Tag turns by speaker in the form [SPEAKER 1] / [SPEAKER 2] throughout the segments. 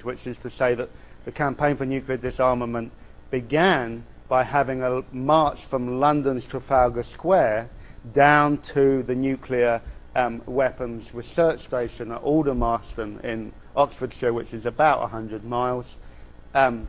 [SPEAKER 1] which is to say that the campaign for nuclear disarmament began by having a march from London's Trafalgar Square down to the nuclear weapons research station at Aldermaston in Oxfordshire, which is about 100 miles. And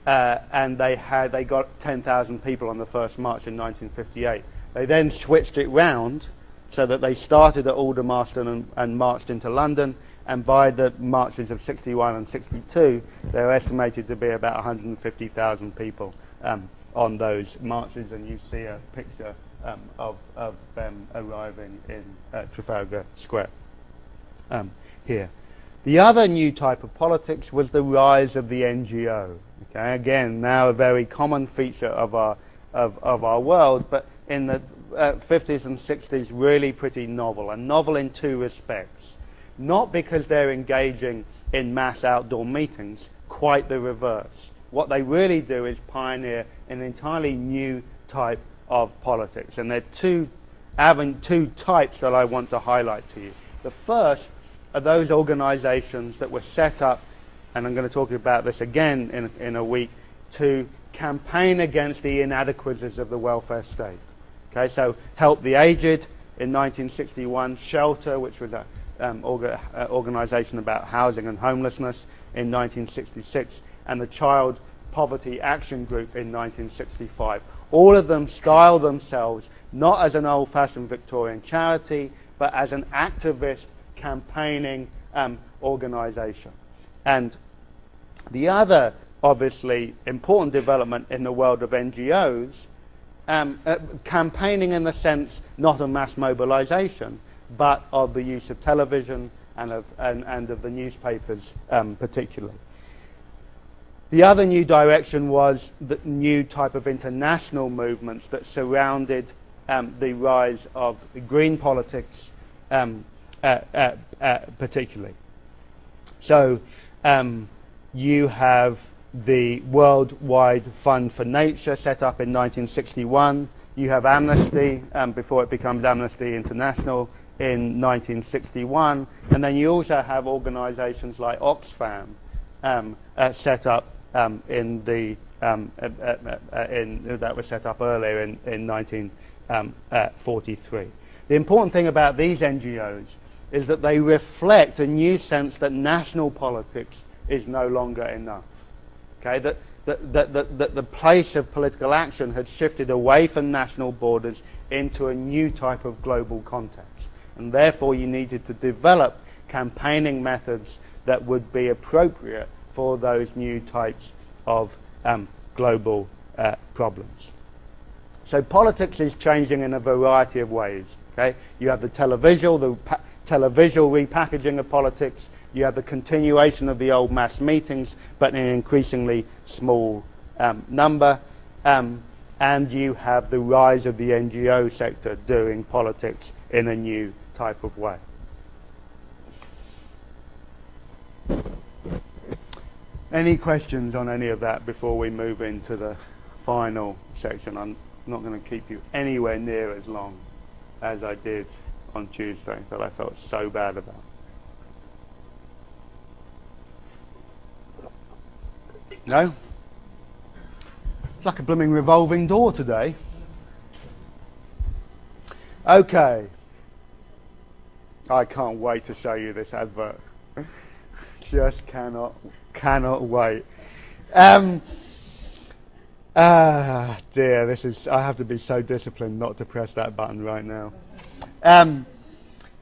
[SPEAKER 1] they got 10,000 people on the first march in 1958. They then switched it round so that they started at Aldermaston and marched into London, and by the marches of 61 and 62, they were estimated to be about 150,000 people on those marches, and you see a picture of them arriving in Trafalgar Square here. The other new type of politics was the rise of the NGO. Okay, again, now a very common feature of our world, but in the 50s and 60s, really pretty novel, and novel in two respects. Not because they're engaging in mass outdoor meetings, quite the reverse. What they really do is pioneer an entirely new type of politics, and there are two types that I want to highlight to you. The first are those organizations that were set up, and I'm going to talk about this again in a week, to campaign against the inadequacies of the welfare state. Okay, so Help the Aged in 1961, Shelter, which was an organization about housing and homelessness, in 1966, and the Child Poverty Action Group in 1965. All of them style themselves not as an old-fashioned Victorian charity, but as an activist campaigning organization. And the other, obviously, important development in the world of NGOs, campaigning in the sense not of mass mobilization, but of the use of television and of the newspapers particularly. The other new direction was the new type of international movements that surrounded the rise of green politics particularly. So you have the Worldwide Fund for Nature set up in 1961. You have Amnesty before it becomes Amnesty International in 1961. And then you also have organizations like Oxfam set up that was set up earlier in 1943. The important thing about these NGOs is that they reflect a new sense that national politics is no longer enough. Okay, that the place of political action had shifted away from national borders into a new type of global context, and therefore you needed to develop campaigning methods that would be appropriate for those new types of global problems. So politics is changing in a variety of ways. Okay, you have the televisual repackaging of politics. You have the continuation of the old mass meetings, but in an increasingly small number. And you have the rise of the NGO sector doing politics in a new type of way. Any questions on any of that before we move into the final section? I'm not going to keep you anywhere near as long as I did on Tuesday that I felt so bad about. No? It's like a blooming revolving door today. Okay. I can't wait to show you this advert. Just cannot wait. Dear, I have to be so disciplined not to press that button right now.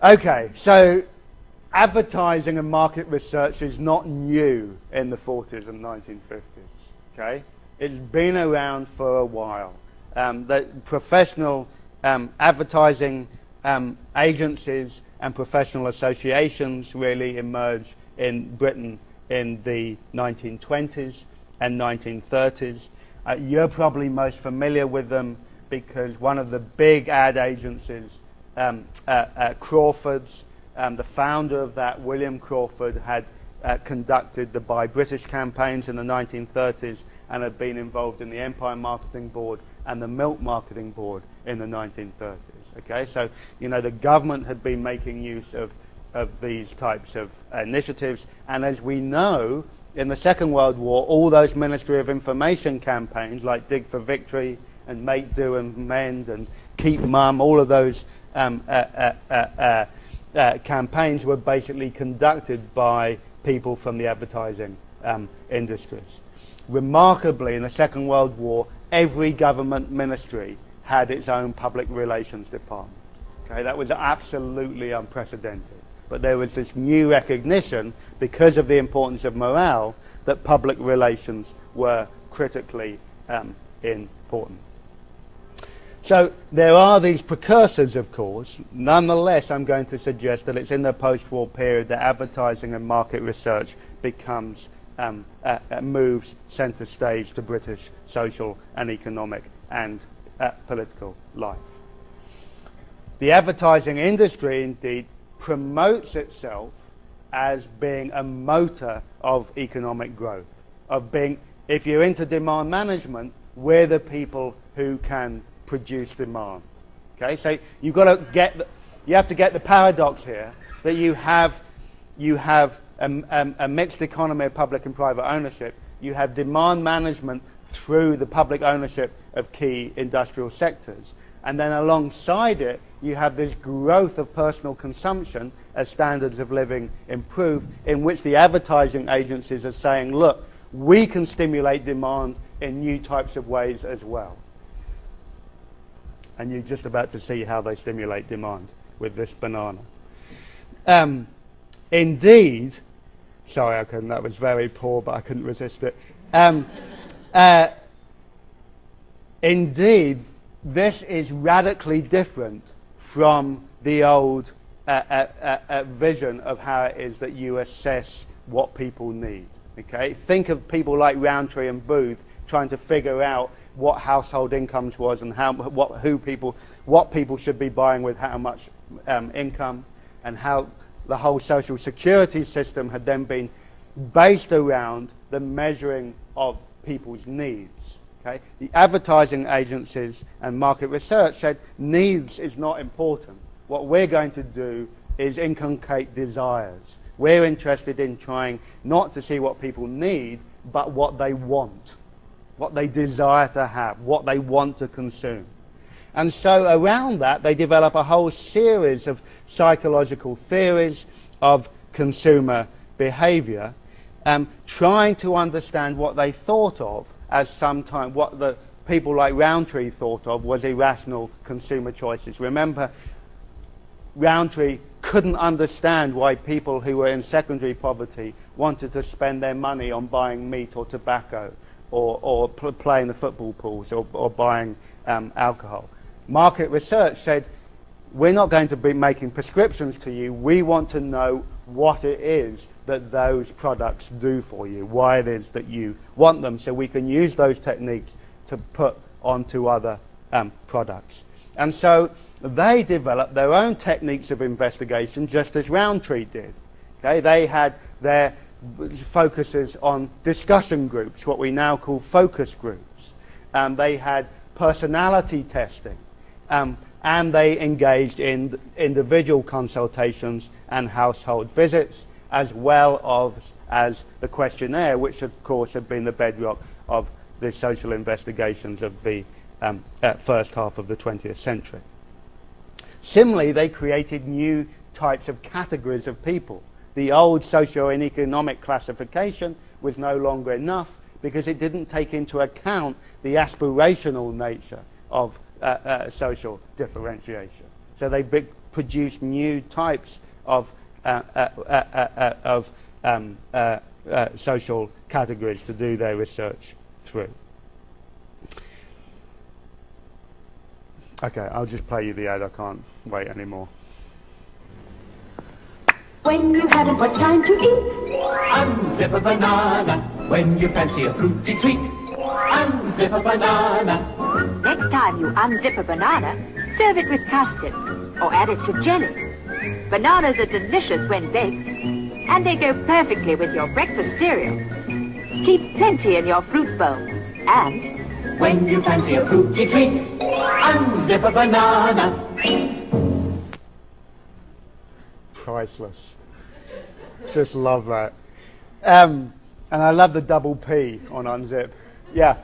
[SPEAKER 1] Okay, so advertising and market research is not new in the 40s and 1950s. Okay, it's been around for a while. The professional advertising agencies and professional associations really emerged in Britain in the 1920s and 1930s. You're probably most familiar with them because one of the big ad agencies, Crawford's, the founder of that, William Crawford, had conducted the Buy British campaigns in the 1930s and had been involved in the Empire Marketing Board and the Milk Marketing Board in the 1930s. Okay, so the government had been making use of of these types of initiatives. And as we know, in the Second World War, all those Ministry of Information campaigns like Dig for Victory and Make, Do and Mend and Keep Mum, all of those campaigns were basically conducted by people from the advertising industries. Remarkably, in the Second World War, every government ministry had its own public relations department. Okay, that was absolutely unprecedented. But there was this new recognition, because of the importance of morale, that public relations were critically important. So there are these precursors, of course. Nonetheless, I'm going to suggest that it's in the post-war period that advertising and market research becomes moves centre stage to British social and economic and political life. The advertising industry, indeed, promotes itself as being a motor of economic growth, of being, if you're into demand management, we're the people who can produce demand. Okay, so you have to get the paradox here that you have a mixed economy of public and private ownership. You have demand management through the public ownership of key industrial sectors, and then alongside it you have this growth of personal consumption as standards of living improve, in which the advertising agencies are saying, look, we can stimulate demand in new types of ways as well. And you're just about to see how they stimulate demand with this banana. Indeed, sorry, that was very poor, but I couldn't resist it. Indeed, this is radically different from the old vision of how it is that you assess what people need. Okay, think of people like Rowntree and Booth trying to figure out what household incomes was and what people should be buying with how much income, and how the whole social security system had then been based around the measuring of people's needs. Okay? The advertising agencies and market research said needs is not important. What we're going to do is inculcate desires. We're interested in trying not to see what people need, but what they want, what they desire to have, what they want to consume. And so around that, they develop a whole series of psychological theories of consumer behavior, trying to understand what they thought of as sometimes what the people like Rowntree thought of was irrational consumer choices. Remember, Rowntree couldn't understand why people who were in secondary poverty wanted to spend their money on buying meat or tobacco or playing the football pools or buying alcohol. Market research said, we're not going to be making prescriptions to you. We want to know what it is that those products do for you, why it is that you want them, so we can use those techniques to put onto other products. And so they developed their own techniques of investigation, just as Rowntree did. Okay? They had their focuses on discussion groups, what we now call focus groups. They had personality testing, and they engaged in individual consultations and household visits, as well as the questionnaire, which of course had been the bedrock of the social investigations of the first half of the 20th century. Similarly, they created new types of categories of people. The old socio and economic classification was no longer enough because it didn't take into account the aspirational nature of social differentiation. So they produced new types of social categories to do their research through. Okay, I'll just play you the ad. I can't wait anymore.
[SPEAKER 2] When you haven't much time to eat, unzip a banana. When you fancy a fruity treat, unzip a banana.
[SPEAKER 3] Next time you unzip a banana, serve it with custard or add it to jelly. Bananas are delicious when baked, and they go perfectly with your breakfast cereal. Keep plenty in your fruit bowl, and
[SPEAKER 2] when you fancy a fruity treat, unzip a banana.
[SPEAKER 1] priceless. Just love that. And I love the double P on Unzip. Yeah.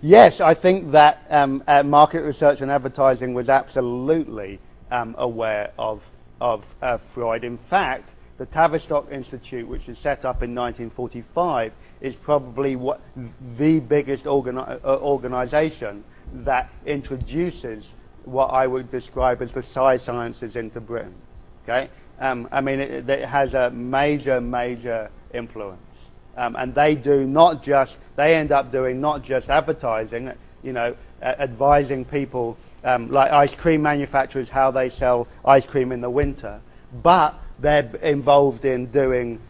[SPEAKER 1] Yes, I think that market research and advertising was absolutely aware of Freud. In fact, the Tavistock Institute, which is set up in 1945, is probably the biggest organization that introduces what I would describe as the sciences into Britain. Okay, I mean it has a major influence, and they end up doing not just advertising, advising people like ice cream manufacturers how they sell ice cream in the winter, but they're involved in doing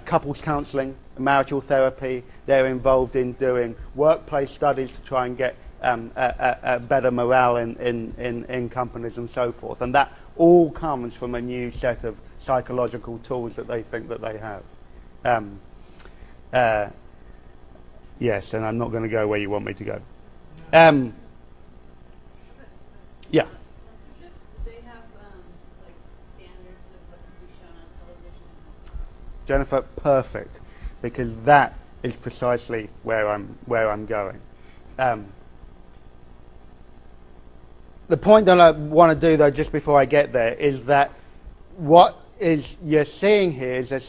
[SPEAKER 1] couples counseling, marital therapy. They're involved in doing workplace studies to try and get a better morale in companies and so forth. And that all comes from a new set of psychological tools that they think that they have. Yes, and I'm not going to go where you want me to go. Yeah. Jennifer, perfect, because that is precisely where I'm going. The point that I want to do, though, just before I get there, is that what you're seeing here is a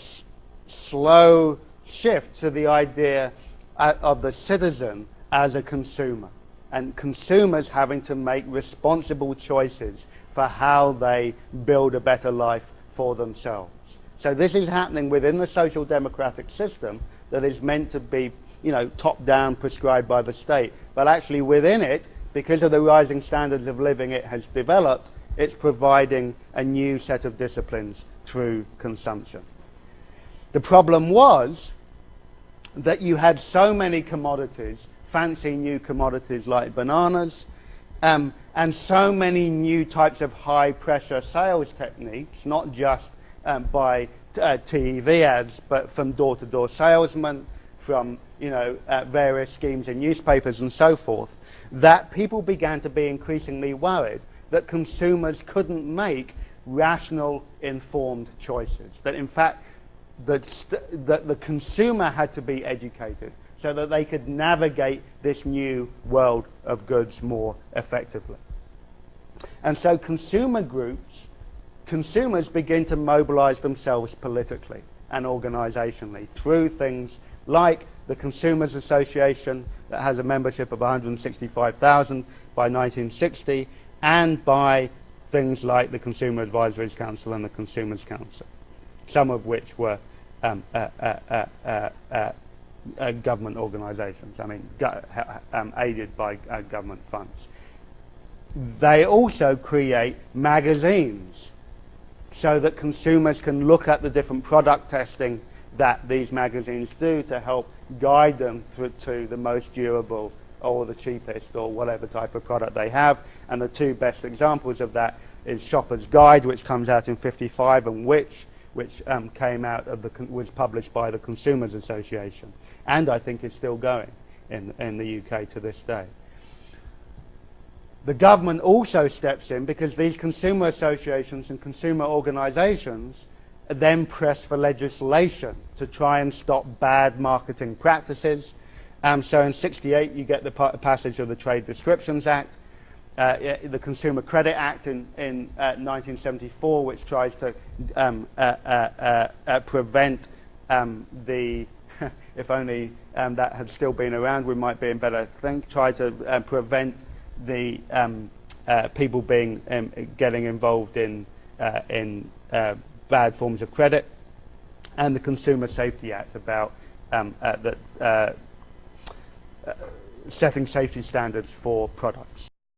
[SPEAKER 1] slow shift to the idea of the citizen as a consumer, and consumers having to make responsible choices for how they build a better life for themselves. So this is happening within the social democratic system that is meant to be, top-down, prescribed by the state. But actually within it, because of the rising standards of living it has developed, it's providing a new set of disciplines through consumption. The problem was that you had so many commodities, fancy new commodities like bananas, and so many new types of high-pressure sales techniques, not just by TV ads, but from door-to-door salesmen, from various schemes in newspapers and so forth, that people began to be increasingly worried that consumers couldn't make rational, informed choices. That in fact, that the consumer had to be educated so that they could navigate this new world of goods more effectively. And so consumers begin to mobilize themselves politically and organizationally through things like the Consumers Association that has a membership of 165,000 by 1960, and by things like the Consumer Advisories Council and the Consumers Council, some of which were government organizations, aided by government funds. They also create magazines so that consumers can look at the different product testing that these magazines do to help guide them through to the most durable or the cheapest or whatever type of product they have. And the two best examples of that is Shopper's Guide, which comes out in '55, and which came out of was published by the Consumers Association, and I think is still going in the UK to this day. The government also steps in because these consumer associations and consumer organizations then press for legislation to try and stop bad marketing practices. So in '68 you get the passage of the Trade Descriptions Act, the Consumer Credit Act in 1974, which tries to prevent the if only that had still been around, we might be in better thing. Try to prevent the people getting involved in bad forms of credit, and the Consumer Safety Act about setting safety standards for products.